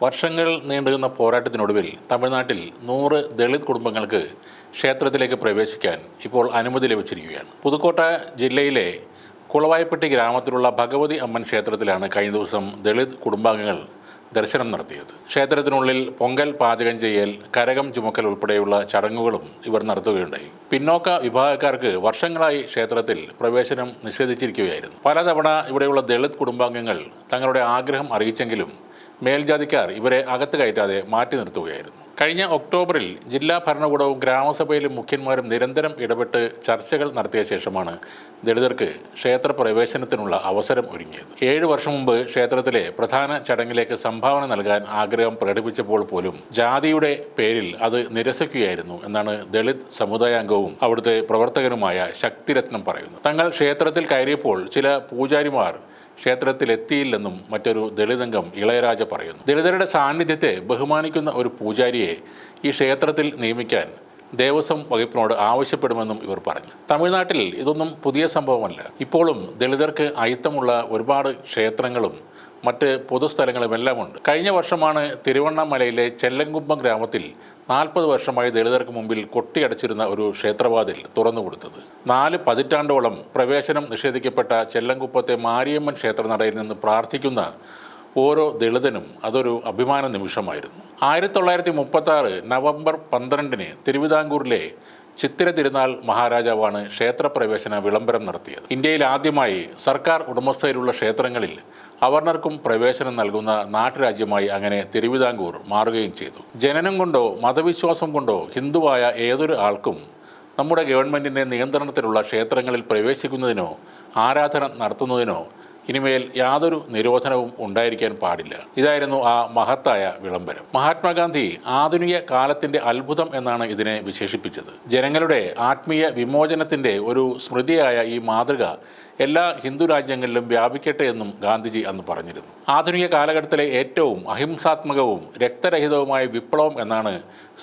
വർഷങ്ങൾ നീണ്ടുനിന്ന പോരാട്ടത്തിനൊടുവിൽ തമിഴ്നാട്ടിൽ 100 ദളിത് കുടുംബങ്ങൾക്ക് ക്ഷേത്രത്തിലേക്ക് പ്രവേശിക്കാൻ ഇപ്പോൾ അനുമതി ലഭിച്ചിരിക്കുകയാണ്. പുതുക്കോട്ട ജില്ലയിലെ കുളവായ്പട്ടി ഗ്രാമത്തിലുള്ള ഭഗവതി അമ്മൻ ക്ഷേത്രത്തിലാണ് കഴിഞ്ഞ ദിവസം ദളിത് കുടുംബാംഗങ്ങൾ ദർശനം നടത്തിയത്. ക്ഷേത്രത്തിനുള്ളിൽ പൊങ്കൽ പാചകം ചെയ്യൽ, കരകം ചുമക്കൽ ഉൾപ്പെടെയുള്ള ചടങ്ങുകളും ഇവർ നടത്തുകയുണ്ടായി. പിന്നോക്ക വിഭാഗക്കാർക്ക് വർഷങ്ങളായി ക്ഷേത്രത്തിൽ പ്രവേശനം നിഷേധിച്ചിരിക്കുകയായിരുന്നു. പലതവണ ഇവിടെയുള്ള ദളിത് കുടുംബാംഗങ്ങൾ തങ്ങളുടെ ആഗ്രഹം അറിയിച്ചെങ്കിലും മേൽജാതിക്കാർ ഇവരെ അകത്ത് കയറ്റാതെ മാറ്റി നിർത്തുകയായിരുന്നു. കഴിഞ്ഞ ഒക്ടോബറിൽ ജില്ലാ ഭരണകൂടവും ഗ്രാമസഭയിലും മുഖ്യന്മാരും നിരന്തരം ഇടപെട്ട് ചർച്ചകൾ നടത്തിയ ശേഷമാണ് ദളിതർക്ക് ക്ഷേത്ര പ്രവേശനത്തിനുള്ള അവസരം ഒരുങ്ങിയത്. 7 വർഷം മുമ്പ് ക്ഷേത്രത്തിലെ പ്രധാന ചടങ്ങിലേക്ക് സംഭാവന നൽകാൻ ആഗ്രഹം പ്രകടിപ്പിച്ചപ്പോൾ പോലും ജാതിയുടെ പേരിൽ അത് നിരസിക്കുകയായിരുന്നു എന്നാണ് ദളിത് സമുദായാംഗവും അവിടുത്തെ പ്രവർത്തകനുമായ ശക്തിരത്നം പറയുന്നത്. തങ്ങൾ ക്ഷേത്രത്തിൽ കയറിയപ്പോൾ ചില പൂജാരിമാർ ക്ഷേത്രത്തിലെത്തിയില്ലെന്നും മറ്റൊരു ദളിതംഗം ഇളയരാജ പറയുന്നു. ദളിതരുടെ സാന്നിധ്യത്തെ ബഹുമാനിക്കുന്ന ഒരു പൂജാരിയെ ഈ ക്ഷേത്രത്തിൽ നിയമിക്കാൻ ദേവസ്വം വകുപ്പിനോട് ആവശ്യപ്പെടുമെന്നും ഇവർ പറഞ്ഞു. തമിഴ്നാട്ടിൽ ഇതൊന്നും പുതിയ സംഭവമല്ല. ഇപ്പോഴും ദളിതർക്ക് അയിത്തമുള്ള ഒരുപാട് ക്ഷേത്രങ്ങളും മറ്റ് പൊതുസ്ഥലങ്ങളുമെല്ലാം ഉണ്ട്. കഴിഞ്ഞ വർഷമാണ് തിരുവണ്ണാമലയിലെ ചെല്ലങ്കുമ്പം ഗ്രാമത്തിൽ 40 വർഷമായി ദളിതർക്ക് മുമ്പിൽ കൊട്ടിയടച്ചിരുന്ന ഒരു ക്ഷേത്രവാതിൽ തുറന്നുകൊടുത്തത്. 4 പതിറ്റാണ്ടോളം പ്രവേശനം നിഷേധിക്കപ്പെട്ട ചെല്ലങ്കുപ്പത്തെ മാരിയമ്മൻ ക്ഷേത്രനടയിൽ നിന്ന് പ്രാർത്ഥിക്കുന്ന ഓരോ ദളിതനും അതൊരു അഭിമാന നിമിഷമായിരുന്നു. 1936 നവംബർ 12 തിരുവിതാംകൂറിലെ ചിത്തിര തിരുനാൾ മഹാരാജാവാണ് ക്ഷേത്രപ്രവേശന വിളംബരം നടത്തിയത്. ഇന്ത്യയിൽ ആദ്യമായി സർക്കാർ ഉടമസ്ഥയിലുള്ള ക്ഷേത്രങ്ങളിൽ അവർണർക്കും പ്രവേശനം നൽകുന്ന നാട്ടുരാജ്യമായി അങ്ങനെ തിരുവിതാംകൂർ മാറുകയും ചെയ്തു. ജനനം കൊണ്ടോ മതവിശ്വാസം കൊണ്ടോ ഹിന്ദുവായ ഏതൊരു ആൾക്കും നമ്മുടെ ഗവൺമെൻറ്റിൻ്റെ നിയന്ത്രണത്തിലുള്ള ക്ഷേത്രങ്ങളിൽ പ്രവേശിക്കുന്നതിനോ ആരാധന നടത്തുന്നതിനോ ഇനിമേൽ യാതൊരു നിരോധനവും ഉണ്ടായിരിക്കാൻ പാടില്ല. ഇതായിരുന്നു ആ മഹത്തായ വിളംബരം. മഹാത്മാഗാന്ധി ആധുനിക കാലത്തിൻ്റെ അത്ഭുതം എന്നാണ് ഇതിനെ വിശേഷിപ്പിച്ചത്. ജനങ്ങളുടെ ആത്മീയ വിമോചനത്തിൻ്റെ ഒരു സ്മൃതിയായ ഈ മാതൃക എല്ലാ ഹിന്ദു രാജ്യങ്ങളിലും വ്യാപിക്കട്ടെ എന്നും ഗാന്ധിജി അന്ന് പറഞ്ഞിരുന്നു. ആധുനിക കാലഘട്ടത്തിലെ ഏറ്റവും അഹിംസാത്മകവും രക്തരഹിതവുമായ വിപ്ലവം എന്നാണ്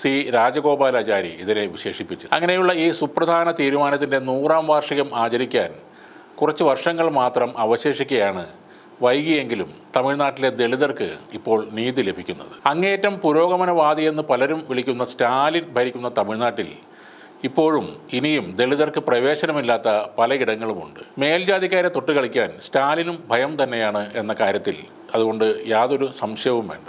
സി രാജഗോപാലാചാരി ഇതിനെ വിശേഷിപ്പിച്ചത്. അങ്ങനെയുള്ള ഈ സുപ്രധാന തീരുമാനത്തിൻ്റെ 100ാം വാർഷികം ആചരിക്കാൻ കുറച്ച് വർഷങ്ങൾ മാത്രം അവശേഷിക്കുകയാണ്. വൈകിയെങ്കിലും തമിഴ്നാട്ടിലെ ദളിതർക്ക് ഇപ്പോൾ നീതി ലഭിക്കുന്നത്. അങ്ങേയറ്റം പുരോഗമനവാദിയെന്ന് പലരും വിളിക്കുന്ന സ്റ്റാലിൻ ഭരിക്കുന്ന തമിഴ്നാട്ടിൽ ഇപ്പോഴും ഇനിയും ദളിതർക്ക് പ്രവേശനമില്ലാത്ത പലയിടങ്ങളുമുണ്ട്. മേൽജാതിക്കാരെ തൊട്ടുകളിക്കാൻ സ്റ്റാലിനും ഭയം തന്നെയാണ് എന്ന കാര്യത്തിൽ അതുകൊണ്ട് യാതൊരു സംശയവും വേണ്ട.